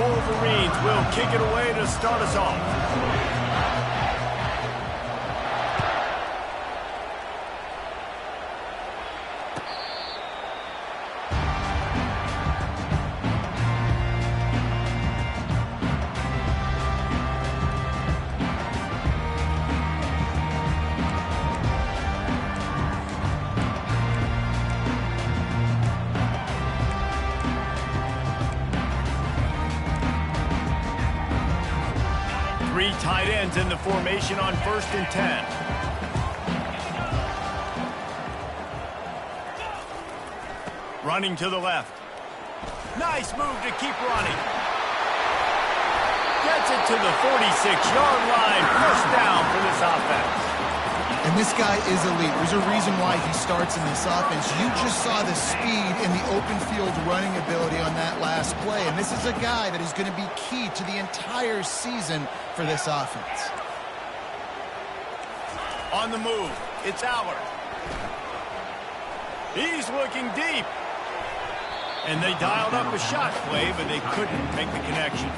Wolverines will kick it away to start us off. Three tight ends in the formation on 1st and 10. Running to the left. Nice move to keep running. Gets it to the 46-yard line. First down for this offense. And this guy is elite. There's a reason why he starts in this offense. You just saw the speed and the open field running ability on that last play. And this is a guy that is going to be key to the entire season for this offense. On the move, it's Allard. He's looking deep. And they dialed up a shot play, but they couldn't make the connection.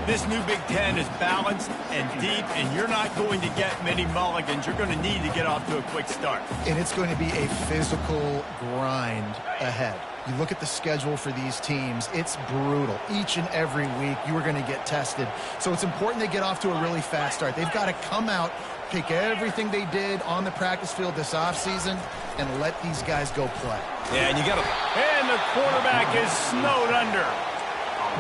This new Big Ten is balanced and deep, and you're not going to get many mulligans. You're going to need to get off to a quick start. And it's going to be a physical grind ahead. You look at the schedule for these teams, it's brutal. Each and every week, you are going to get tested. So it's important they get off to a really fast start. They've got to come out, take everything they did on the practice field this offseason, and let these guys go play. Yeah, and you got to... And the quarterback is snowed under.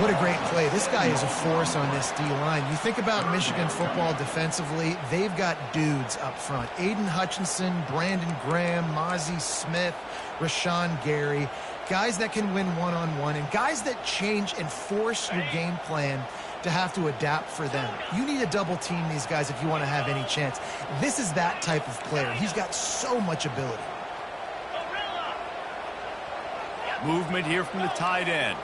What a great play. This guy is a force on this D-line. You think about Michigan football defensively, they've got dudes up front. Aiden Hutchinson, Brandon Graham, Mozzie Smith, Rashawn Gary. Guys that can win one-on-one and guys that change and force your game plan to have to adapt for them. You need to double team these guys if you want to have any chance. This is that type of player. He's got so much ability. Movement here from the tight end.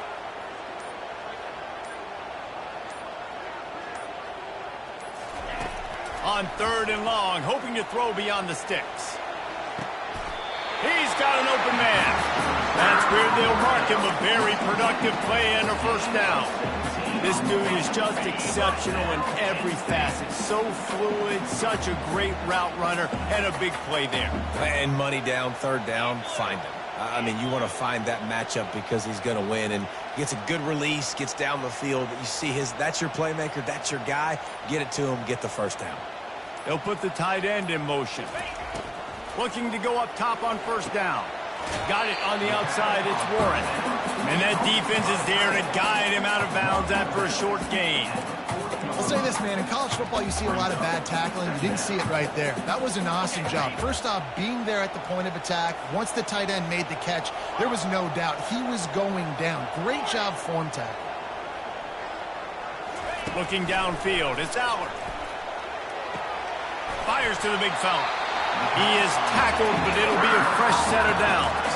On 3rd and long, hoping to throw beyond the sticks. He's got an open man. That's where they'll mark him a very productive play and a first down. This dude is just exceptional in every facet. So fluid, such a great route runner, and a big play there. And money down, 3rd down, find him. I mean, you want to find that matchup because he's going to win, and gets a good release, gets down the field. You see that's your playmaker, that's your guy. Get it to him, get the first down. They'll put the tight end in motion. Looking to go up top on 1st down. Got it on the outside, it's Warren. And that defense is there to guide him out of bounds after a short gain. I'll say this, man. In college football, you see a lot of bad tackling. You didn't see it right there. That was an awesome job. First off, being there at the point of attack. Once the tight end made the catch, there was no doubt he was going down. Great job form tackle. Looking downfield, it's Allard. Fires to the big fella. He is tackled, but it'll be a fresh set of downs.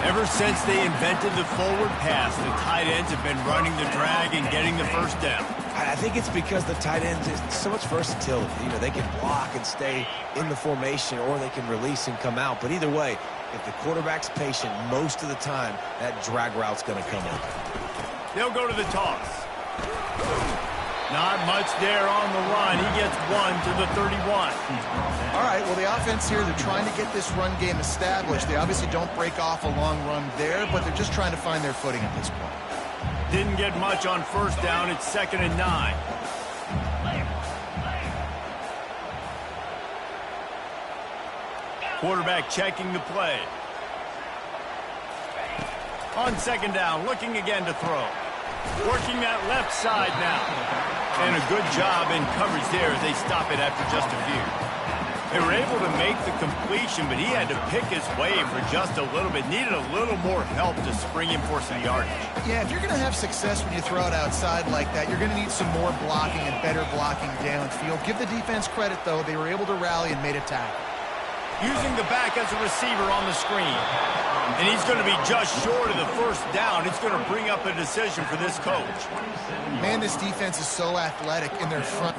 Ever since they invented the forward pass, the tight ends have been running the drag and getting the first down. I think it's because the tight ends is so much versatility. You know, they can block and stay in the formation, or they can release and come out. But either way, if the quarterback's patient most of the time, that drag route's going to come up. They'll go to the toss. Not much there on the run. He gets 1 to the 31. All right, well, the offense here, they're trying to get this run game established. They obviously don't break off a long run there, but they're just trying to find their footing at this point. Didn't get much on 1st down. It's 2nd and 9. Quarterback checking the play. On 2nd down, looking again to throw. Working that left side now. And a good job in coverage there as they stop it after just a few. They were able to make the completion, but he had to pick his way for just a little bit. Needed a little more help to spring him for some yardage. Yeah, if you're going to have success when you throw it outside like that, you're going to need some more blocking and better blocking downfield. Give the defense credit, though. They were able to rally and made a tackle. Using the back as a receiver on the screen. And he's going to be just short of the first down. It's going to bring up a decision for this coach. Man, this defense is so athletic in their front.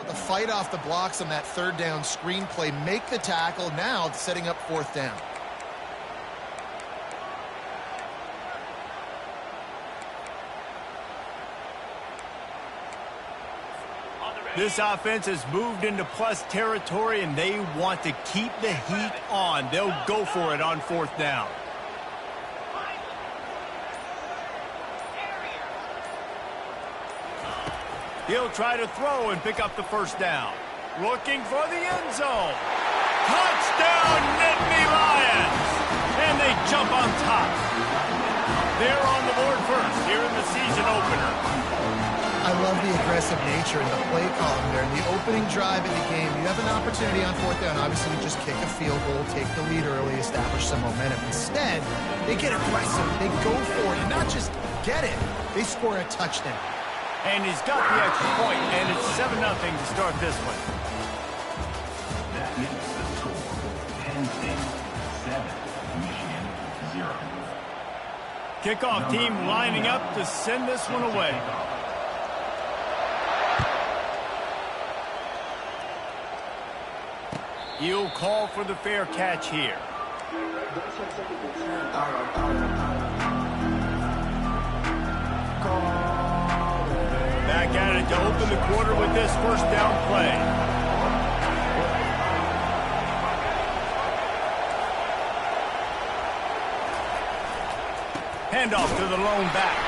the fight off the blocks on that third down screen play, make the tackle, now setting up fourth down. This offense has moved into plus territory, and they want to keep the heat on. They'll go for it on fourth down. He'll try to throw and pick up the first down. Looking for the end zone. Touchdown, Nittany Lions! And they jump on top. They're on the board first here in the season opener. I love the aggressive nature in the play column there. In the opening drive of the game, you have an opportunity on fourth down. Obviously, you just kick a field goal, take the lead early, establish some momentum. Instead, they get aggressive. They go for it, and not just get it. They score a touchdown. And he's got the extra point, and it's 7-0 to start this one. That is the score. Penn State 7, Michigan 0. Kickoff team lining up to send this one away. He'll call for the fair catch here. Back at it to open the quarter with this first down play. Handoff to the lone back.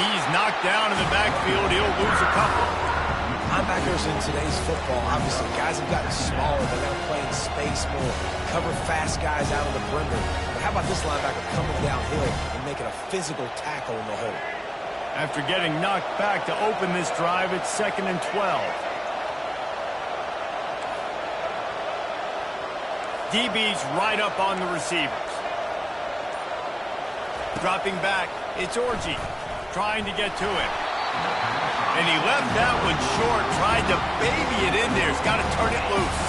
He's knocked down in the backfield. He'll lose a couple. Linebackers in today's football, obviously, guys have gotten smaller. They got to play in space more, cover fast guys out on the perimeter. But how about this linebacker coming downhill and making a physical tackle in the hole? After getting knocked back to open this drive, it's 2nd and 12. DB's right up on the receivers. Dropping back, it's Orji trying to get to it. And he left that one short, tried to baby it in there. He's got to turn it loose.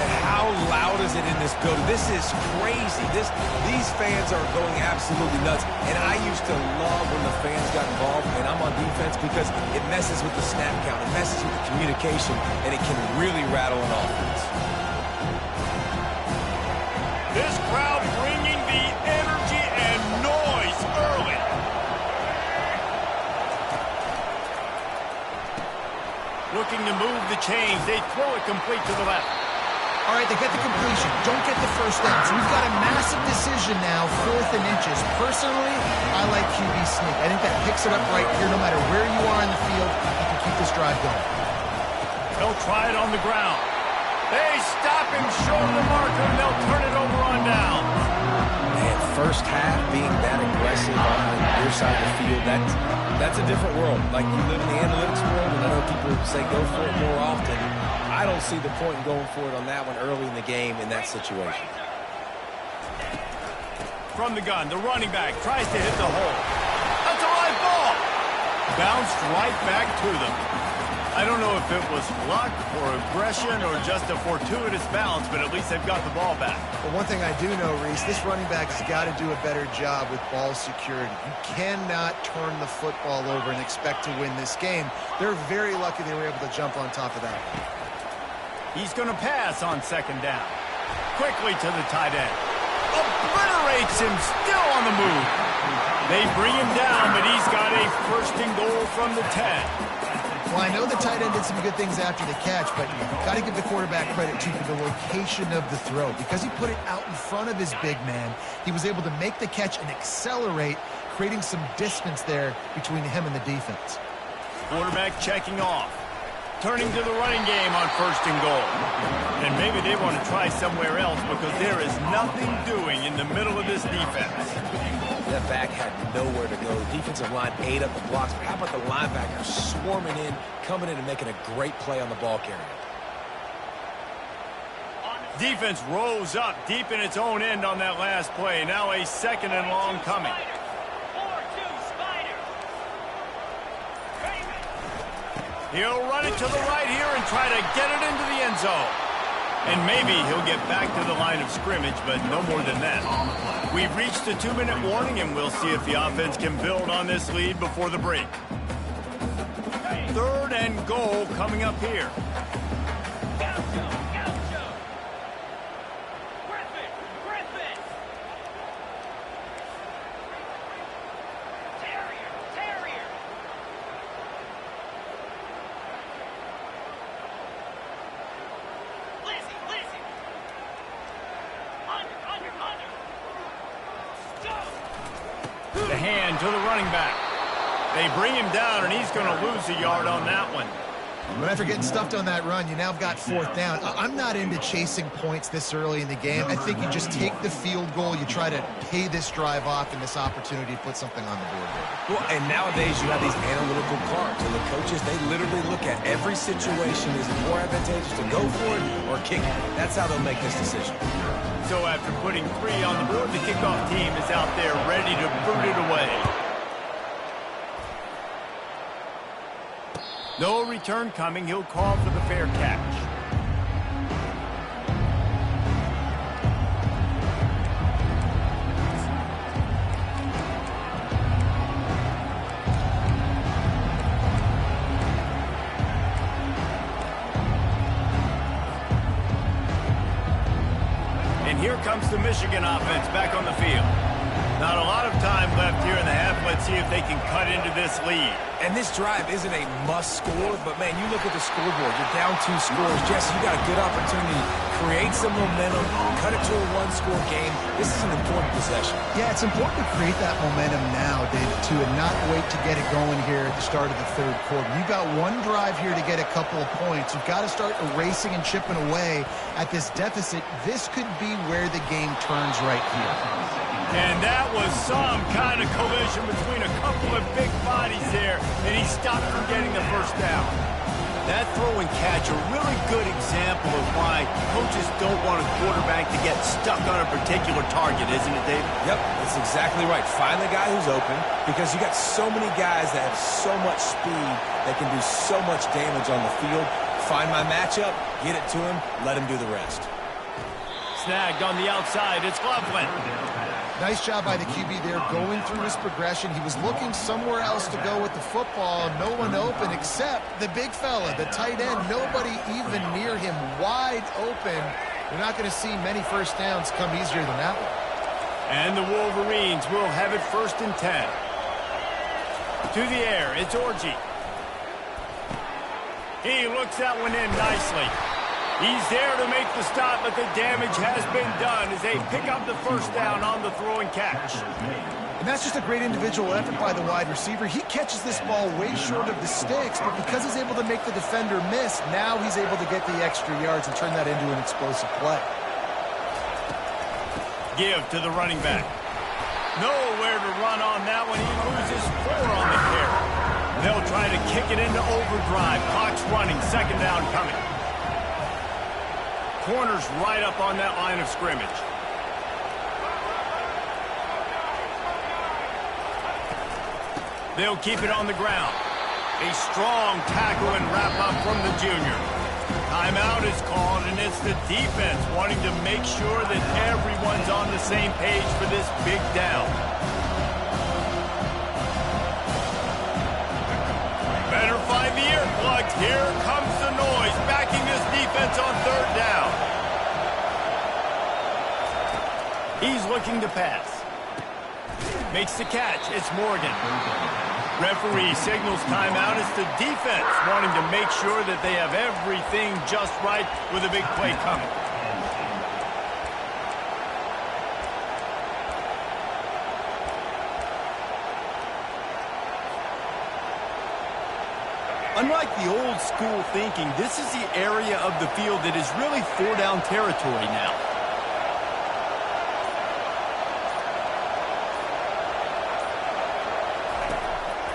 And how loud is it in this building? This is crazy. These fans are going absolutely nuts. And I used to love when the fans got involved, and I'm on defense because it messes with the snap count. It messes with the communication, and it can really rattle an offense. This crowd bringing the energy and noise early. Looking to move the chains. They throw it complete to the left. All right, they get the completion. Don't get the first down. So we've got a massive decision now, 4th and inches. Personally, I like QB sneak. I think that picks it up right here. No matter where you are in the field, you can keep this drive going. They'll try it on the ground. They stop him short of the marker, and they'll turn it over on down. Man, first half being that aggressive on your side of the field, that's a different world. Like, you live in the analytics world, and I know people say go for it more often. I don't see the point in going for it on that one early in the game in that situation. From the gun, the running back tries to hit the hole. That's a live ball. Bounced right back to them. I don't know if it was luck or aggression or just a fortuitous bounce, but at least they've got the ball back. But one thing I do know, Reese, this running back has got to do a better job with ball security. You cannot turn the football over and expect to win this game. They're very lucky they were able to jump on top of that. He's going to pass on 2nd down. Quickly to the tight end. Obliterates him, still on the move. They bring him down, but he's got a 1st and goal from the 10. Well, I know the tight end did some good things after the catch, but you've got to give the quarterback credit, too, for the location of the throw. Because he put it out in front of his big man, he was able to make the catch and accelerate, creating some distance there between him and the defense. Quarterback checking off. Turning to the running game on 1st and goal. And maybe they want to try somewhere else because there is nothing doing in the middle of this defense. That back had nowhere to go. The defensive line ate up the blocks. But how about the linebacker swarming in, coming in and making a great play on the ball carrier? Defense rose up deep in its own end on that last play. Now a 2nd and long coming. He'll run it to the right here and try to get it into the end zone. And maybe he'll get back to the line of scrimmage, but no more than that. We've reached the 2-minute warning, and we'll see if the offense can build on this lead before the break. 3rd And goal coming up here. The hand to the running back. They bring him down, and he's going to lose a yard on that one. But after getting stuffed on that run, you now have got 4th down. I'm not into chasing points this early in the game. I think you just take the field goal. You try to pay this drive off and this opportunity to put something on the board here. Well, and nowadays you have these analytical cards, and the coaches, they literally look at every situation. Is it more advantageous to go for it or kick it? That's how they'll make this decision. So after putting 3 on the board, the kickoff team is out there ready to boot it away. No return coming. He'll call for the fair catch. And here comes the Michigan offense back on the field. Not a lot of time left here in the half. Let's see if they can cut into this lead. And this drive isn't a must score, but man, you look at the scoreboard, you're down 2 scores. Jesse, you got a good opportunity to create some momentum, cut it to a 1-score game. This is an important possession. Yeah, it's important to create that momentum now, David, too, and not wait to get it going here at the start of the 3rd quarter. You've got 1 drive here to get a couple of points. You've got to start erasing and chipping away at this deficit. This could be where the game turns right here. And that was some kind of collision between a couple of big bodies there, and he stopped from getting the 1st down. That throw and catch, a really good example of why coaches don't want a quarterback to get stuck on a particular target, isn't it, David? Yep, that's exactly right. Find the guy who's open, because you got so many guys that have so much speed that can do so much damage on the field. Find my matchup, get it to him, let him do the rest. Snagged on the outside, it's Loveland. Nice job by the QB there going through his progression. He was looking somewhere else to go with the football. No one open except the big fella, the tight end. Nobody even near him, wide open. You're not going to see many 1st downs come easier than that one. And the Wolverines will have it 1st and 10. To the air, it's Orji. He looks that one in nicely. He's there to make the stop, but the damage has been done as they pick up the 1st down on the throw and catch. And that's just a great individual effort by the wide receiver. He catches this ball way short of the sticks, but because he's able to make the defender miss, now he's able to get the extra yards and turn that into an explosive play. Give to the running back. Nowhere to run on that one. He loses 4 on the carry. They'll try to kick it into overdrive. Clock's running. 2nd down coming. Corner's right up on that line of scrimmage. They'll keep it on the ground. A strong tackle and wrap-up from the junior. Timeout is called, and it's the defense wanting to make sure that everyone's on the same page for this big down. Better find the earplugs. Here comes the noise, backing this defense on 3rd down. He's looking to pass. Makes the catch. It's Morgan. Referee signals timeout. It's the defense wanting to make sure that they have everything just right with a big play coming. Unlike the old school thinking, this is the area of the field that is really 4-down territory now.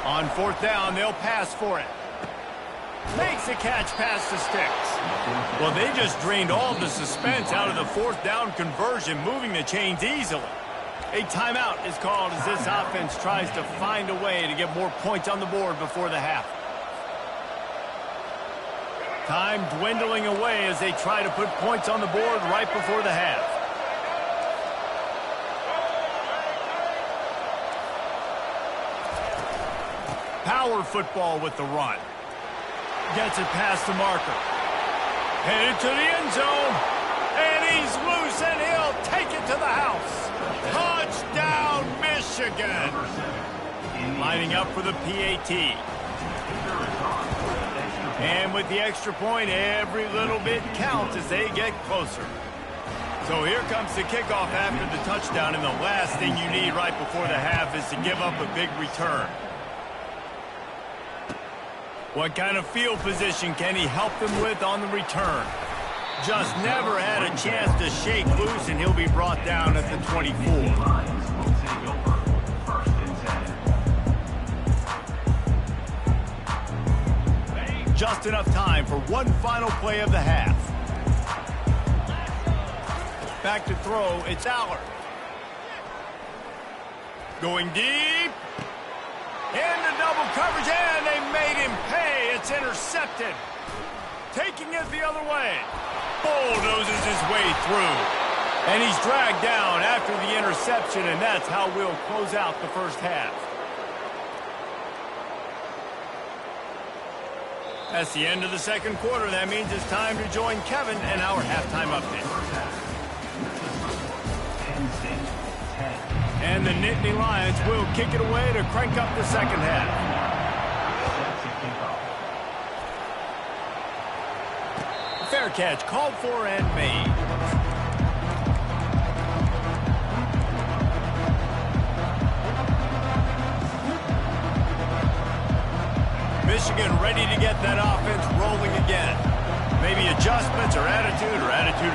On 4th down, they'll pass for it. Makes a catch past the sticks. Well, they just drained all the suspense out of the 4th down conversion, moving the chains easily. A timeout is called as this offense tries to find a way to get more points on the board before the half. Time dwindling away as they try to put points on the board right before the half. Power football with the run. Gets it past the marker. Headed to the end zone. And he's loose, and he'll take it to the house. Touchdown, Michigan. Lining up for the PAT. And with the extra point, every little bit counts as they get closer. So here comes the kickoff after the touchdown, and the last thing you need right before the half is to give up a big return. What kind of field position can he help them with on the return? Just never had a chance to shake loose, and he'll be brought down at the 24. Just enough time for one final play of the half. Back to throw, it's Allard. Going deep. Into double coverage, and they made him pay. It's intercepted. Taking it the other way. Bulldozes his way through. And he's dragged down after the interception, and that's how we'll close out the first half. That's the end of the second quarter. That means it's time to join Kevin and our halftime update. And the Nittany Lions will kick it away to crank up the second half. Fair catch called for and made. Michigan ready to get that offense rolling again. Maybe adjustments or attitude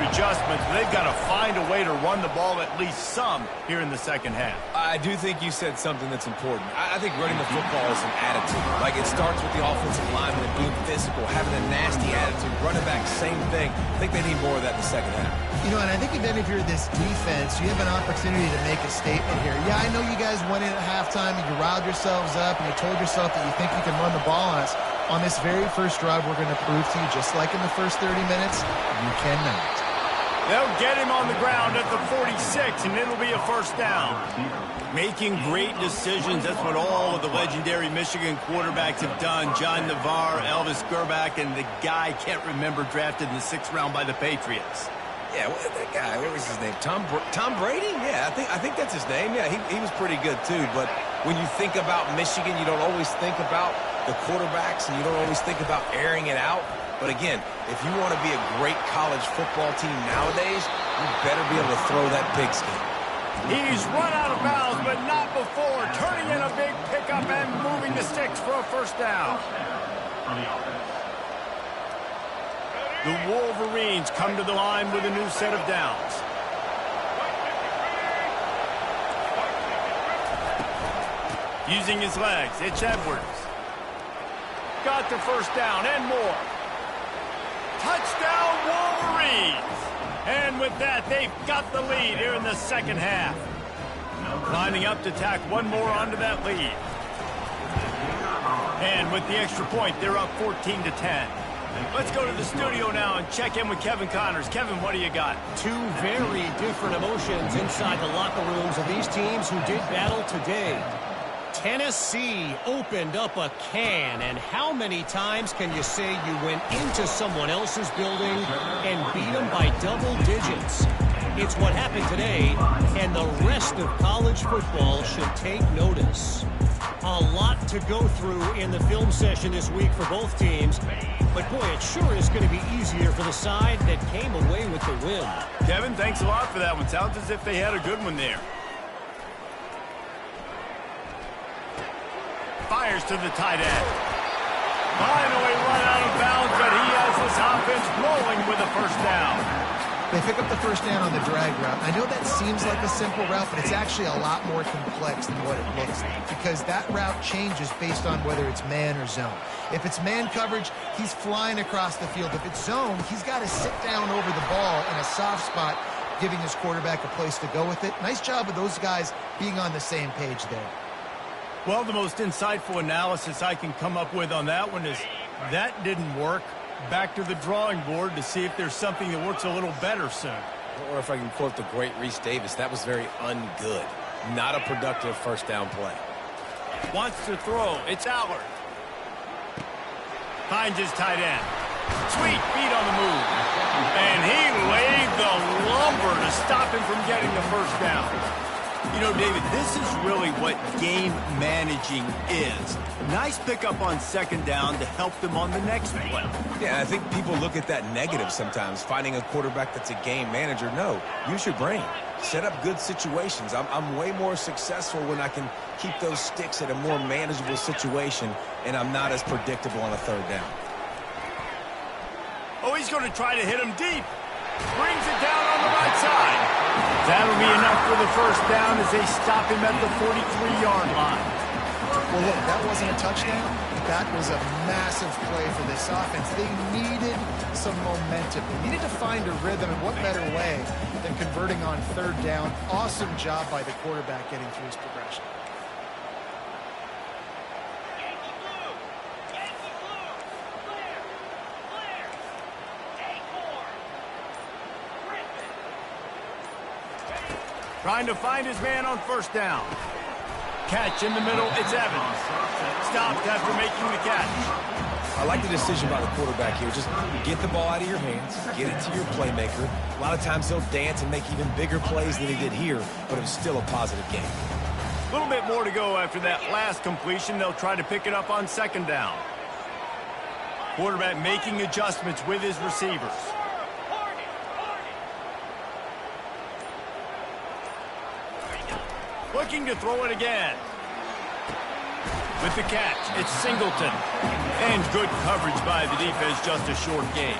adjustments. They've got to find a way to run the ball at least some here in the second half. I do think you said something that's important. I think running the football is an attitude. Like, it starts with the offensive lineman being physical, having a nasty attitude. Running back, same thing. I think they need more of that in the second half. You know, and I think even if you're this defense, you have an opportunity to make a statement here. Yeah, I know you guys went in at halftime and you riled yourselves up and you told yourself that you think you can run the ball on us. On this very first drive, we're going to prove to you, just like in the first 30 minutes, you cannot. They'll get him on the ground at the 46, and it'll be a first down. Making great decisions, that's what all of the legendary Michigan quarterbacks have done. John Navarre, Elvis Gerbach, and the guy, can't remember, drafted in the 6th round by the Patriots. Yeah, that guy, what was his name? Tom Brady? Yeah, I think that's his name. Yeah, he was pretty good, too. But when you think about Michigan, you don't always think about the quarterbacks, and you don't always think about airing it out. But again, if you want to be a great college football team nowadays, you better be able to throw that pigskin. He's run out of bounds, but not before. Turning in a big pickup and moving the sticks for a first down. The Wolverines come to the line with a new set of downs. Using his legs, it's Edwards. Got the first down and more. Touchdown, Wolverines! And with that, they've got the lead here in the second half. Lining up to tack one more onto that lead. And with the extra point, they're up 14-10. Let's go to the studio now and check in with Kevin Connors. Kevin, what do you got? Two very different emotions inside the locker rooms of these teams who did battle today. Tennessee opened up a can, and how many times can you say you went into someone else's building and beat them by double digits? It's what happened today, and the rest of college football should take notice. A lot to go through in the film session this week for both teams, but boy, it sure is going to be easier for the side that came away with the win. Kevin, thanks a lot for that one. Sounds as if they had a good one there. Fires to the tight end. Finally run out of bounds, but he has this offense rolling with a first down. They pick up the first down on the drag route. I know that seems like a simple route, but it's actually a lot more complex than what it looks like, because that route changes based on whether it's man or zone. If it's man coverage, he's flying across the field. If it's zone, he's got to sit down over the ball in a soft spot, giving his quarterback a place to go with it. Nice job of those guys being on the same page there. Well, the most insightful analysis I can come up with on that one is that didn't work. Back to the drawing board to see if there's something that works a little better soon. Or if I can quote the great Reese Davis, that was very ungood. Not a productive first down play. Wants to throw. It's Allard. Finds his tight end. Sweet feet on the move. And he laid the lumber to stop him from getting the first down. You know, David, this is really what game managing is. Nice pickup on second down to help them on the next play. Yeah, I think people look at that negative sometimes, finding a quarterback that's a game manager. No, use your brain. Set up good situations. I'm way more successful when I can keep those sticks at a more manageable situation, and I'm not as predictable on a third down. Oh, he's going to try to hit him deep. Brings it down on the right side. That'll be enough for the first down as they stop him at the 43-yard line. Well, look, that wasn't a touchdown. That was a massive play for this offense. They needed some momentum. They needed to find a rhythm, and what better way than converting on third down. Awesome job by the quarterback getting through his progression. Trying to find his man on first down. Catch in the middle, it's Evans. Stopped after making the catch. I like the decision by the quarterback here. Just get the ball out of your hands, get it to your playmaker. A lot of times he'll dance and make even bigger plays than he did here, but it was still a positive game. A little bit more to go after that last completion. They'll try to pick it up on second down. Quarterback making adjustments with his receivers. Looking to throw it again. With the catch, it's Singleton. And good coverage by the defense, just a short gain.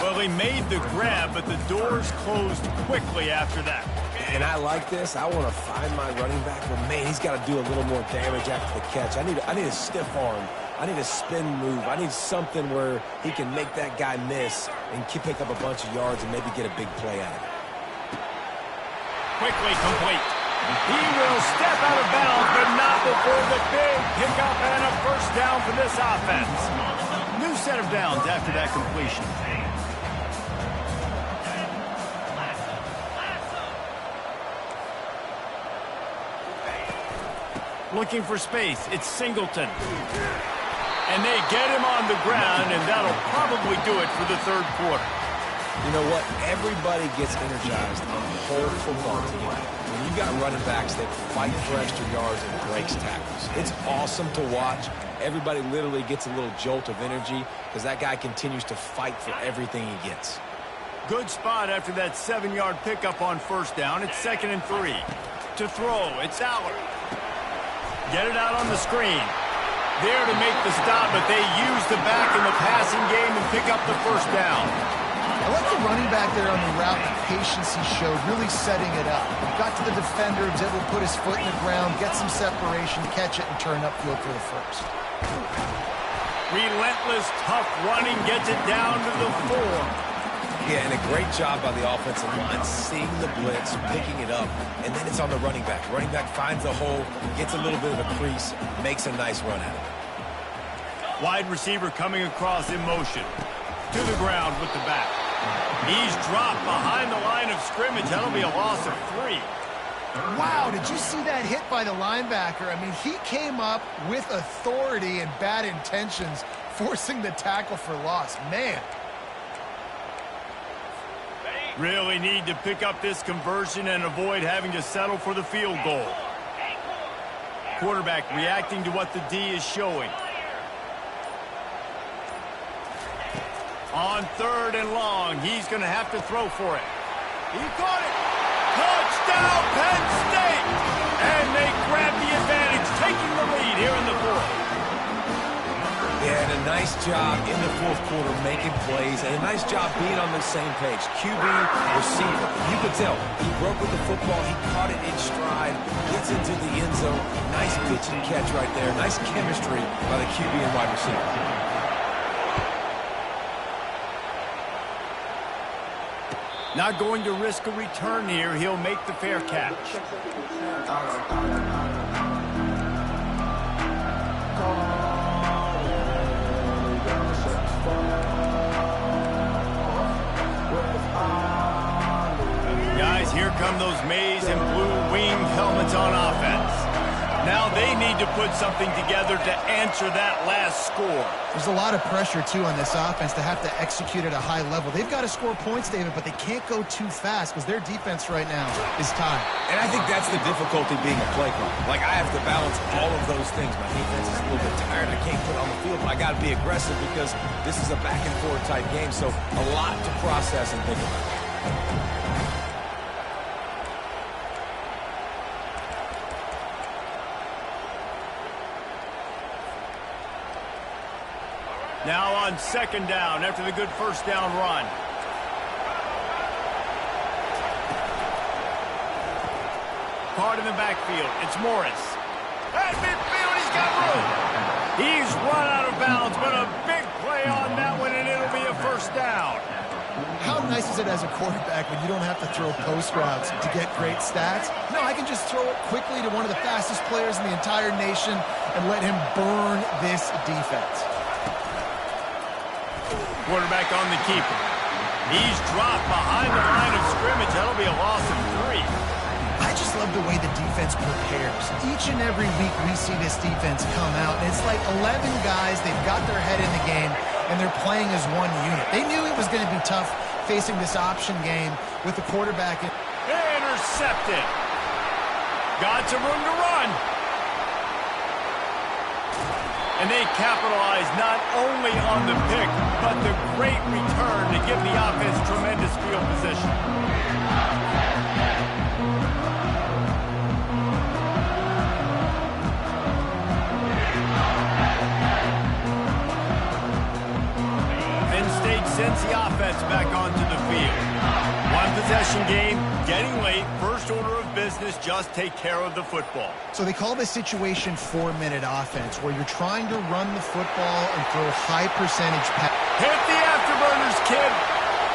Well, he made the grab, but the doors closed quickly after that. And I like this. I want to find my running back, but man, he's got to do a little more damage after the catch. I need a stiff arm. I need a spin move. I need something where he can make that guy miss and pick up a bunch of yards and maybe get a big play out of it. Quickly complete. He will step out of bounds, but not before the big pickup and a first down for this offense. New set of downs after that completion. Looking for space, it's Singleton. And they get him on the ground, and that'll probably do it for the third quarter. You know what? Everybody gets energized on the whole football team when you've got running backs that fight for extra yards and breaks tackles. It's awesome to watch. Everybody literally gets a little jolt of energy because that guy continues to fight for everything he gets. Good spot after that 7-yard pickup on first down. It's 2nd and 3. To throw, it's Allard. Get it out on the screen. There to make the stop, but they use the back in the passing game and pick up the first down. I like the running back there on the route, the patience he showed, really setting it up. He got to the defender, was able to put his foot in the ground, get some separation, catch it, and turn upfield for the first. Relentless, tough running, gets it down to the 4. Yeah, and a great job by the offensive line, seeing the blitz, picking it up, and then it's on the running back. Running back finds the hole, gets a little bit of a crease, makes a nice run at it. Wide receiver coming across in motion. To the ground with the back. He's dropped behind the line of scrimmage. That'll be a loss of 3. Wow, did you see that hit by the linebacker? I mean, he came up with authority and bad intentions, forcing the tackle for loss. Man. Really need to pick up this conversion and avoid having to settle for the field goal. Quarterback reacting to what the D is showing. On 3rd and long, he's going to have to throw for it. He caught it. Touchdown, Penn State! And they grab the advantage, taking the lead here in the 4th. Yeah, and a nice job in the 4th quarter making plays, and a nice job being on the same page. QB, receiver. You could tell he broke with the football. He caught it in stride, gets into the end zone. Nice pitch and catch right there. Nice chemistry by the QB and wide receiver. Not going to risk a return here. He'll make the fair catch. Guys, here come those maize and blue winged helmets on offense. Now they need to put something together to answer that last score. There's a lot of pressure, too, on this offense to have to execute at a high level. They've got to score points, David, but they can't go too fast because their defense right now is tied. And I think that's the difficulty being a play caller. Like, I have to balance all of those things. My defense is a little bit tired. I can't put it on the field, but I got to be aggressive because this is a back-and-forth type game, so a lot to process and think about. Now on second down after the good first down run. Card in the backfield. It's Morris. At midfield, he's got room. He's run out of bounds, but a big play on that one, and it'll be a first down. How nice is it as a quarterback when you don't have to throw post routes to get great stats? No, I can just throw it quickly to one of the fastest players in the entire nation and let him burn this defense. Quarterback on the keeper. He's dropped behind the line of scrimmage. That'll be a loss of 3. I just love the way the defense prepares. Each and every week we see this defense come out, and it's like 11 guys, they've got their head in the game, and they're playing as one unit. They knew it was going to be tough facing this option game with the quarterback. Intercepted. Got some room to run. And they capitalize not only on the pick, but the great return to give the offense tremendous field position. Penn State sends the offense back onto the field. One possession game, getting late, first order of business, just take care of the football. So they call this situation 4-minute offense, where you're trying to run the football and throw high percentage passes. Hit the afterburners, kid.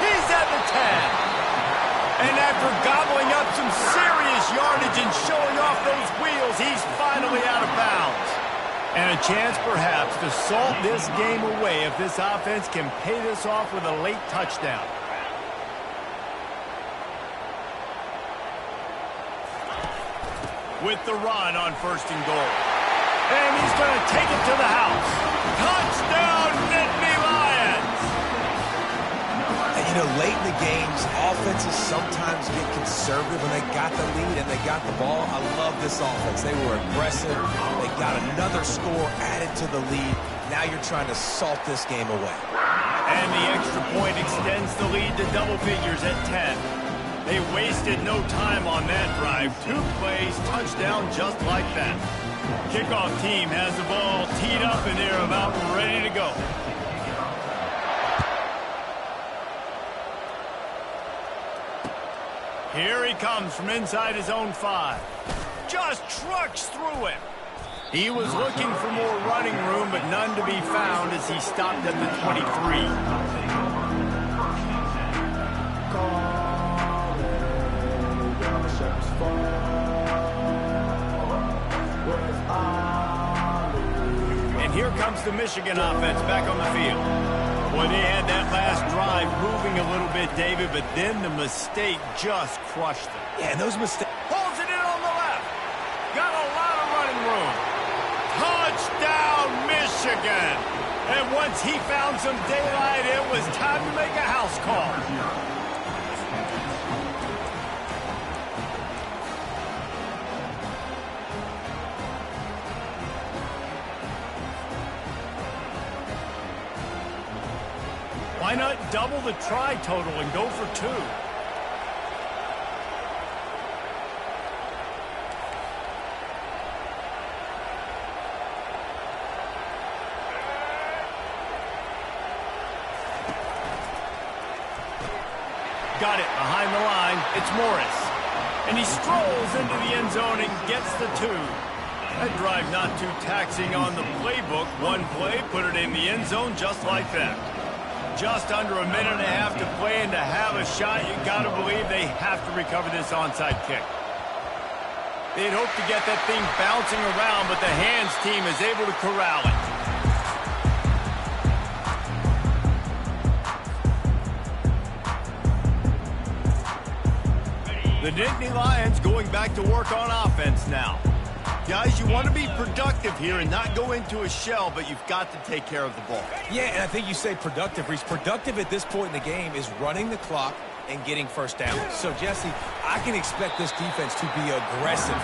He's at the 10. And after gobbling up some serious yardage and showing off those wheels, he's finally out of bounds. And a chance, perhaps, to salt this game away if this offense can pay this off with a late touchdown. With the run on first and goal. And he's going to take it to the house. Touchdown, Nittany Lions! And, you know, late in the games, offenses sometimes get conservative when they got the lead and they got the ball. I love this offense. They were aggressive. They got another score added to the lead. Now you're trying to salt this game away. And the extra point extends the lead to double figures at 10. They wasted no time on that drive. 2 plays, touchdown just like that. Kickoff team has the ball teed up and they're about ready to go. Here he comes from inside his own 5. Just trucks through it. He was looking for more running room, but none to be found as he stopped at the 23. And here comes the Michigan offense back on the field. Well, they had that last drive moving a little bit, David, but then the mistake just crushed them. Yeah, and those mistakes. Pulls it in on the left. Got a lot of running room. Touchdown, Michigan. And once he found some daylight, it was time to make a house call. Why not double the try total and go for 2? Got it behind the line. It's Morris. And he strolls into the end zone and gets the 2. That drive not too taxing on the playbook. One play, put it in the end zone just like that. Just under a minute and a half to play, and to have a shot, you got to believe they have to recover this onside kick. They'd hoped to get that thing bouncing around, but the hands team is able to corral it. The Nittany Lions going back to work on offense now. Guys, you want to be productive here and not go into a shell, but you've got to take care of the ball. Yeah, and I think you say productive, Reese. Productive at this point in the game is running the clock and getting first down. So, Jesse, I can expect this defense to be aggressive,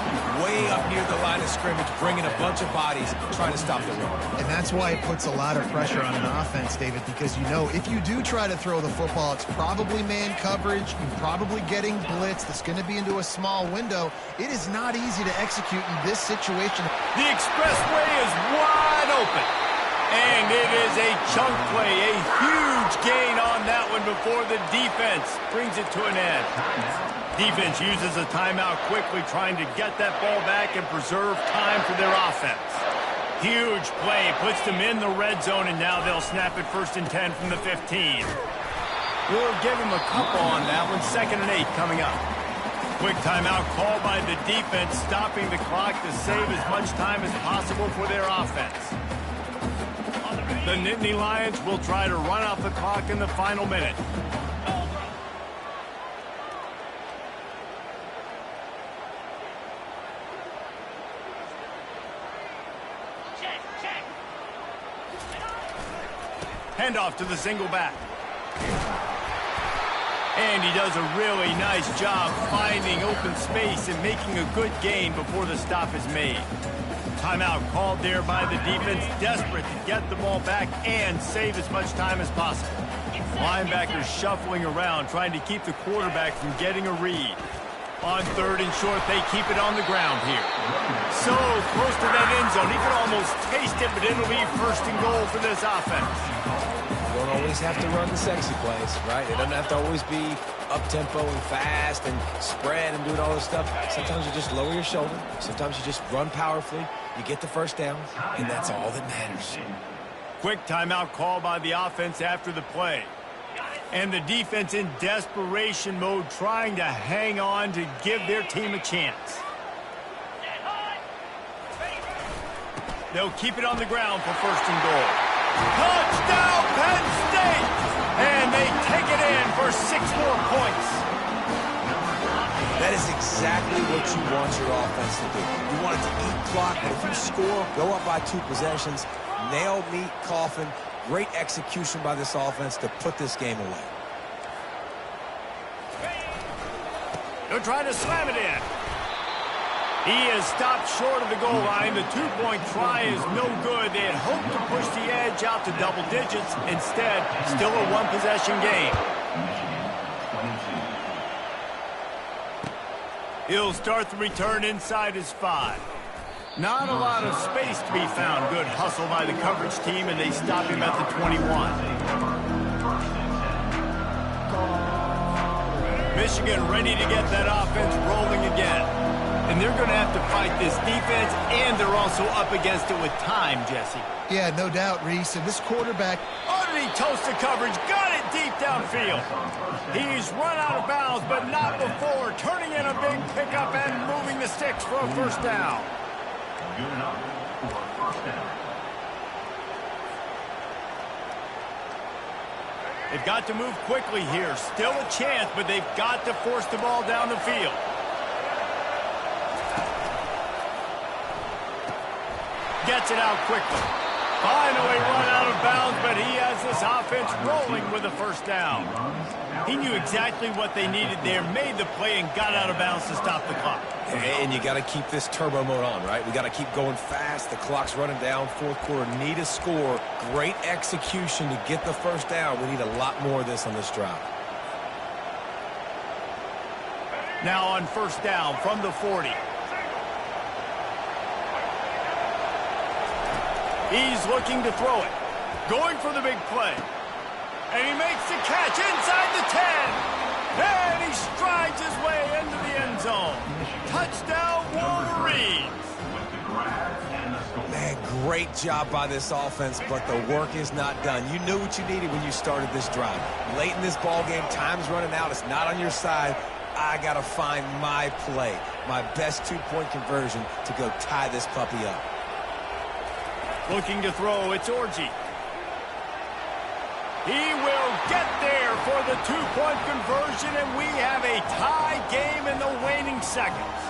way up near the line of scrimmage, bringing a bunch of bodies, trying to stop the run. And that's why it puts a lot of pressure on an offense, David, because you know if you do try to throw the football, it's probably man coverage, you're probably getting blitz, that's going to be into a small window. It is not easy to execute in this situation. The expressway is wide open. And it is a chunk play, a huge gain on that one before the defense brings it to an end. Defense uses a timeout quickly, trying to get that ball back and preserve time for their offense. Huge play, puts them in the red zone, and now they'll snap it 1st and 10 from the 15. We'll give them a couple on that one. 2nd and 8 coming up. Quick timeout call by the defense, stopping the clock to save as much time as possible for their offense. The Nittany Lions will try to run out the clock in the final minute. Handoff to the single back. And he does a really nice job finding open space and making a good gain before the stop is made. Timeout called there by the defense, desperate to get the ball back and save as much time as possible. Linebackers shuffling around, trying to keep the quarterback from getting a read. On 3rd and short, they keep it on the ground here. So close to that end zone, he could almost taste it, but it'll be 1st and goal for this offense. You don't always have to run the sexy plays, right? It doesn't have to always be up-tempo and fast and spread and doing all this stuff. Sometimes you just lower your shoulder. Sometimes you just run powerfully. You get the first down, and that's all that matters. Quick timeout call by the offense after the play. And the defense in desperation mode, trying to hang on to give their team a chance. They'll keep it on the ground for 1st and goal. Touchdown, Penn State! And they take it in for 6 more points. That is exactly what you want your offense to do. You want it to eat clock, but if you score, go up by 2 possessions, nail, meet, coffin. Great execution by this offense to put this game away. They're trying to slam it in. He is stopped short of the goal line. The 2-point try is no good. They had hoped to push the edge out to double digits. Instead, still a 1-possession game. He'll start the return inside his 5. Not a lot of space to be found. Good hustle by the coverage team, and they stop him at the 21. Michigan ready to get that offense rolling again. And they're going to have to fight this defense, and they're also up against it with time, Jesse. Yeah, no doubt, Reese. And this quarterback... Underneath toasted coverage, got it deep downfield. He's run out of bounds, but not before. Turning in a big pickup and moving the sticks for a 1st down. Good enough for a 1st down. They've got to move quickly here. Still a chance, but they've got to force the ball down the field. Gets it out quickly. Finally run out of bounds, but he has this offense rolling with a 1st down. He knew exactly what they needed there, made the play, and got out of bounds to stop the clock. And you got to keep this turbo mode on, right? We got to keep going fast. The clock's running down. 4th quarter, need a score. Great execution to get the 1st down. We need a lot more of this on this drive. Now on 1st down from the 40. He's looking to throw it. Going for the big play. And he makes the catch inside the 10. And he strides his way into the end zone. Touchdown, Wolverines. Man, great job by this offense, but the work is not done. You knew what you needed when you started this drive. Late in this ball game, time's running out. It's not on your side. I got to find my play, my best 2-point conversion to go tie this puppy up. Looking to throw, it's Orji. He will get there for the 2-point conversion, and we have a tie game in the waning seconds.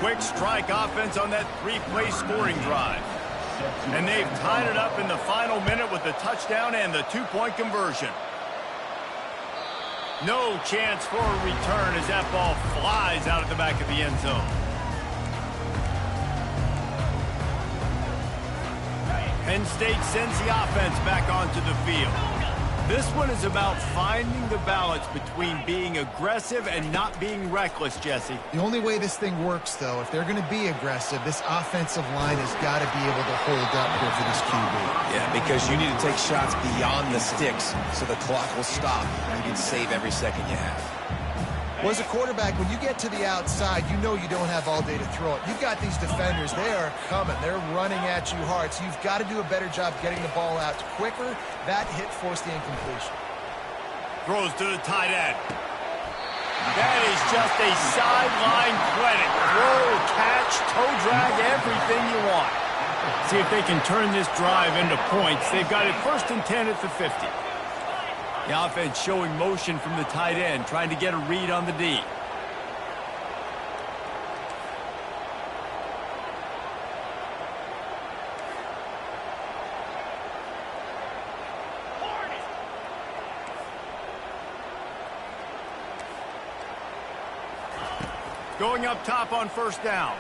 Quick strike offense on that three-play scoring drive. And they've tied it up in the final minute with the touchdown and the two-point conversion. No chance for a return as that ball flies out of the back of the end zone. Penn State sends the offense back onto the field. This one is about finding the balance between being aggressive and not being reckless, Jesse. The only way this thing works, though, if they're going to be aggressive, this offensive line has got to be able to hold up here for this QB. Yeah, because you need to take shots beyond the sticks so the clock will stop. You can save every second you have. Well, as a quarterback, when you get to the outside, you know you don't have all day to throw it. You've got these defenders. They are coming. They're running at you hard. So you've got to do a better job getting the ball out quicker. That hit forced the incompletion. Throws to the tight end. That is just a sideline credit. Throw, catch, toe drag, everything you want. See if they can turn this drive into points. They've got it 1st and 10 at the 50. The offense showing motion from the tight end, trying to get a read on the D. Going up top on 1st down.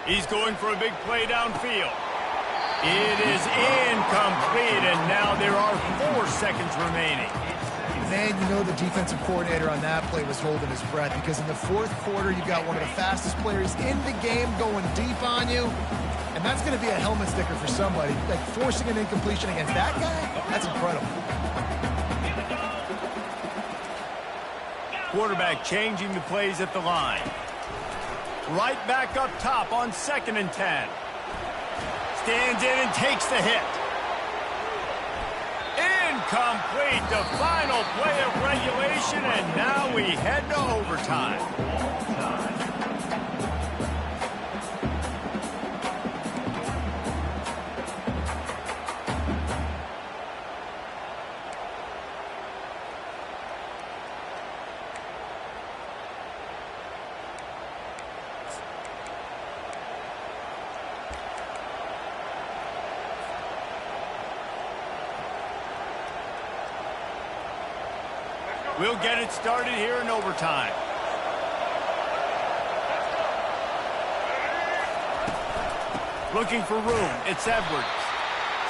He's going for a big play downfield. It is incomplete, and now there are 4 seconds remaining. Man, you know the defensive coordinator on that play was holding his breath because in the 4th quarter, you got one of the fastest players in the game going deep on you, and that's going to be a helmet sticker for somebody. Like forcing an incompletion against that guy, that's incredible. Quarterback changing the plays at the line. Right back up top on 2nd and 10. Stands in and takes the hit. Incomplete, the final play of regulation, and now we head to overtime. We'll get it started here in overtime. Looking for room. It's Edwards.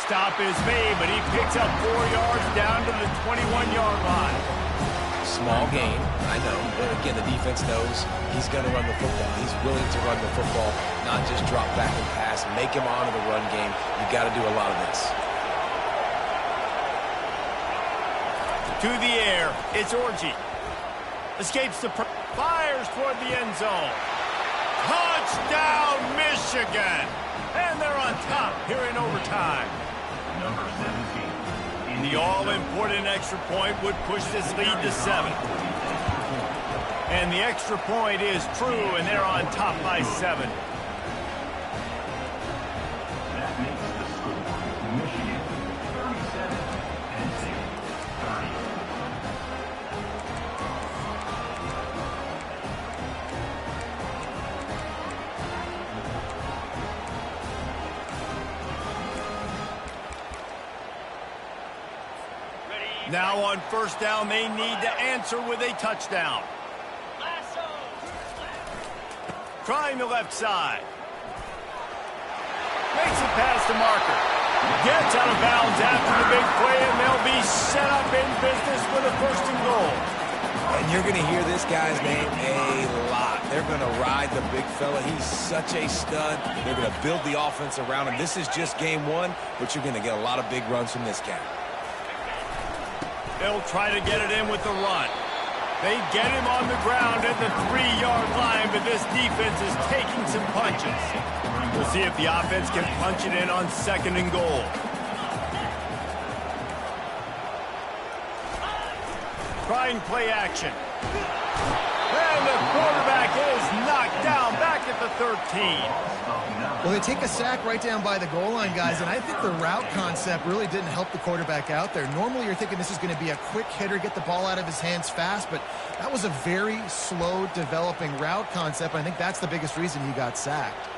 Stop is made, but he picks up 4 yards down to the 21-yard line. Small gain, I know, but again, the defense knows he's going to run the football. He's willing to run the football, not just drop back and pass, make him honor the run game. You've got to do a lot of this. To the air, it's Orji. Escapes the fires toward the end zone. Touchdown, Michigan! And they're on top here in overtime. Number 17. The all-important extra point would push this lead to 7. And the extra point is true, and they're on top by 7. That makes the score Michigan 37 and 6. 30. Now on 1st down, they need to answer with a touchdown. Trying the left side. Makes it past the marker. Gets out of bounds after the big play, and they'll be set up in business with a 1st and goal. And you're going to hear this guy's name a lot. They're going to ride the big fella. He's such a stud. They're going to build the offense around him. This is just game 1, but you're going to get a lot of big runs from this guy. They'll try to get it in with the run. They get him on the ground at the 3-yard line, but this defense is taking some punches. We'll see if the offense can punch it in on 2nd and goal. Trying play action. And the quarterback is knocked down back at the 30. Well, they take a sack right down by the goal line, guys, and I think the route concept really didn't help the quarterback out there. Normally, you're thinking this is going to be a quick hitter, get the ball out of his hands fast, but that was a very slow developing route concept. I think that's the biggest reason he got sacked.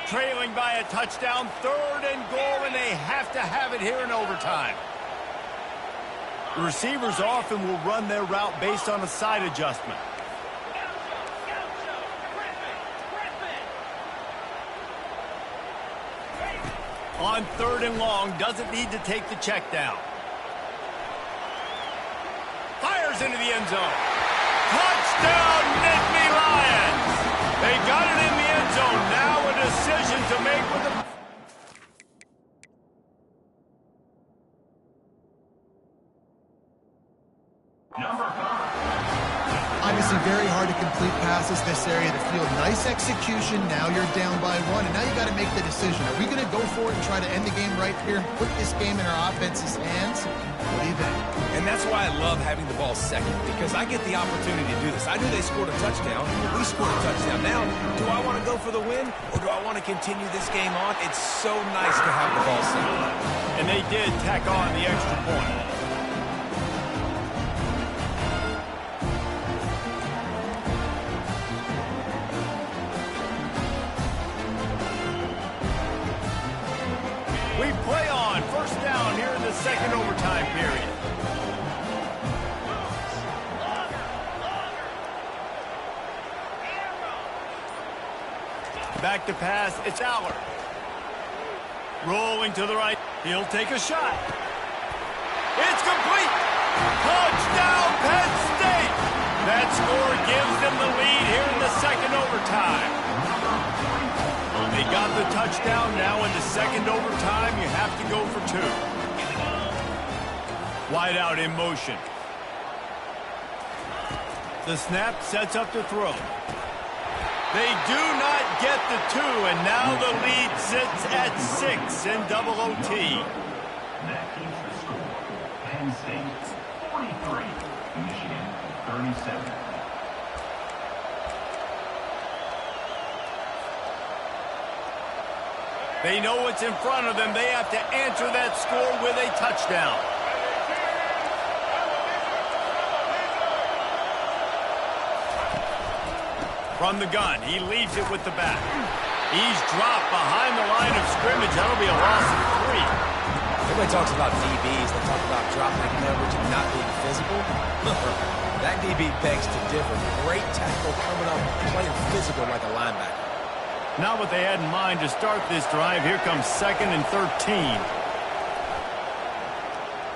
Trailing by a touchdown, 3rd and goal, and they have to have it here in overtime. The receivers often will run their route based on a side adjustment. On 3rd and long, doesn't need to take the check down. Fires into the end zone. Touchdown, Nittany Lions! They got it in the end zone. Now a decision to make with the... Number 5. Obviously, very hard to complete passes this area of the field. Nice execution. Now you're down by 1, and now you got to make the decision. Are we going to go for it and try to end the game right here and put this game in our offense's hands? What do you think? And that's why I love having the ball second, because I get the opportunity to do this. I knew they scored a touchdown. We scored a touchdown. Now, do I want to go for the win, or do I want to continue this game on? It's so nice to have the ball second. And they did tack on the extra point. We play on 1st down here in the 2nd overtime period. Back to pass, it's Aller. Rolling to the right, he'll take a shot. It's complete! Touchdown, Penn State! That score gives them the lead here in the 2nd overtime. They got the touchdown. Now in the 2nd overtime, you have to go for 2. Wide out in motion. The snap sets up to throw. They do not get the 2, and now the lead sits at 6 in double OT. That keeps the score. Penn State 43, Michigan 37. They know what's in front of them. They have to answer that score with a touchdown. From the gun, he leaves it with the back. He's dropped behind the line of scrimmage. That'll be a loss of 3. Everybody talks about DBs. They talk about dropping coverage and not being physical. That DB begs to differ. Great tackle coming up, playing physical like a linebacker. Not what they had in mind to start this drive. Here comes 2nd and 13.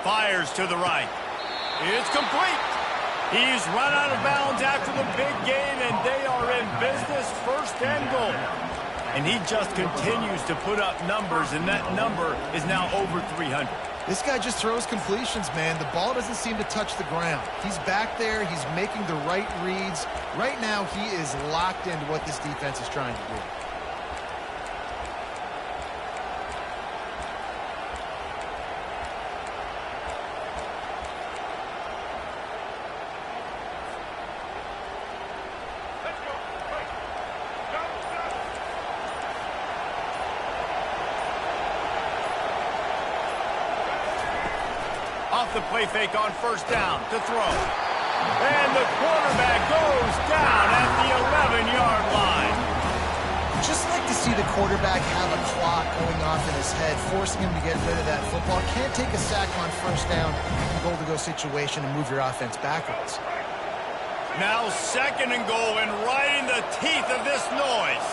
Fires to the right. It's complete. He's run out of bounds after the big gain, and they are in business. 1st and goal. And he just continues to put up numbers, and that number is now over 300. This guy just throws completions, man. The ball doesn't seem to touch the ground. He's back there. He's making the right reads. Right now, he is locked into what this defense is trying to do. Off the play fake on 1st down to throw. And the quarterback goes down at the 11-yard line. Just like to see the quarterback have a clock going off in his head, forcing him to get rid of that football. Can't take a sack on 1st down in a goal-to-go situation and move your offense backwards. Now 2nd and goal, and right in the teeth of this noise.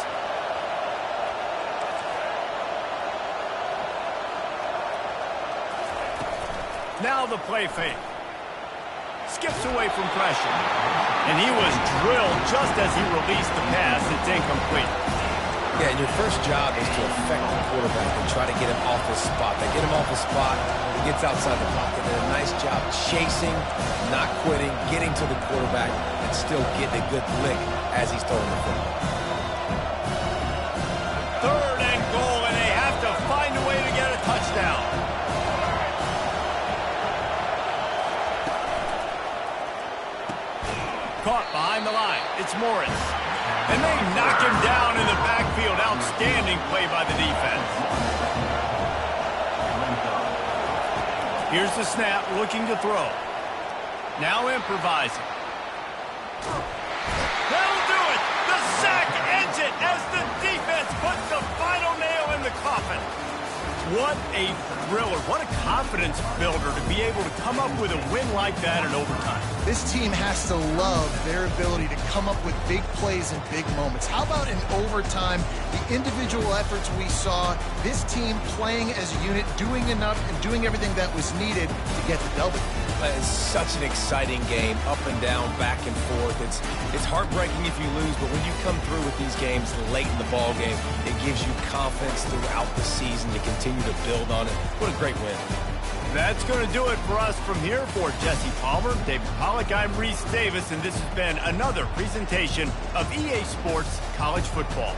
Now the play fake. Skips away from pressure. And he was drilled just as he released the pass. It's incomplete. Yeah, and your first job is to affect the quarterback and try to get him off his spot. They get him off his spot, he gets outside the pocket. They did a nice job chasing, not quitting, getting to the quarterback, and still getting a good lick as he's throwing the football. 3rd and goal, and they have to find a way to get a touchdown. caught behind the line. It's Morris. And they knock him down in the backfield. Outstanding play by the defense. Here's the snap, looking to throw. Now improvising. That'll do it. The sack ends it as the defense puts the final nail in the coffin. What a thriller. What a confidence builder to be able to come up with a win like that in overtime. This team has to love their ability to come up with big plays and big moments. How about in overtime, the individual efforts we saw, this team playing as a unit, doing enough and doing everything that was needed to get the W. It's such an exciting game, up and down, back and forth. It's heartbreaking if you lose, but when you come through with these games late in the ball game, it gives you confidence throughout the season to continue to build on it. What a great win. That's going to do it for us from here. For Jesse Palmer, David Pollack, I'm Reese Davis, and this has been another presentation of EA Sports College Football.